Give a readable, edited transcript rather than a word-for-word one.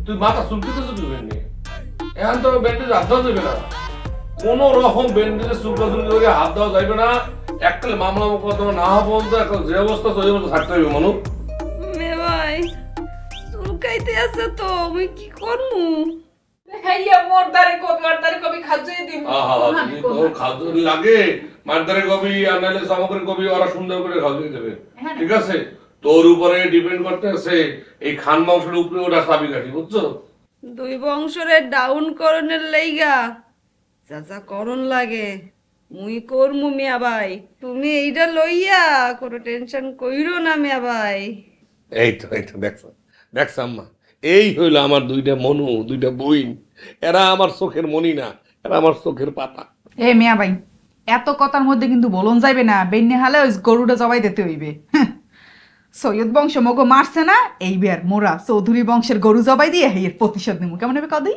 তুই মাথা চুলকিতেছ কি বেন্ডে? এখন তো ব্যান্ডেজ হাত দেওয়া যাবে না, কোন রকম ব্যান্ডেজে চুলকাচুলকি করে হাত দেওয়া যাবে না। এককালে মামলা মোকদ্দমা না হওয়া পর্যন্ত একটা যে অবস্থা ওই মতো থাকতে হবে মানু। মে ভাই চুলকাইতে আছে তো আমি কি করমু? হেইয়া মোর দারে কবি খাজুই দিম। যদি তোর খাজুরি লাগে মারদারে কবি আর নাহলে সামগ্রী কবি ওরা সুন্দর করে খাজুরি দেবে, ঠিক আছে? তোর উপরে ডিপেন্ড করতেছে এই খান বংশের উপরে ওটা চাবিকাঠি, বুঝছো? দুই বংশরে ডাউন করণের লাইগা যা যা করণ লাগে মুই করমু মিয়া ভাই, তুমি এইটা লইয়া কোনো টেনশন কইরো না মিয়া ভাই। এই তো দেখছো আম্মা, এই হইলো আমার দুইটা মনু, দুইটা বইন। এরা আমার চোখের মনি না, এরা আমার চোখের পাতা। এ মিয়া ভাই, এত কথার মধ্যে কিন্তু বলন যাইবে না। বেন্যে হালে ওই গরুটা জবাই দিতে হইবে। সৈয়দ বংশ মগো মারছে না, এইবার মোরা চৌধুরী বংশের গরু জবাই দিয়ে এর প্রতিশোধ নিমু। কেমন হবে কদি?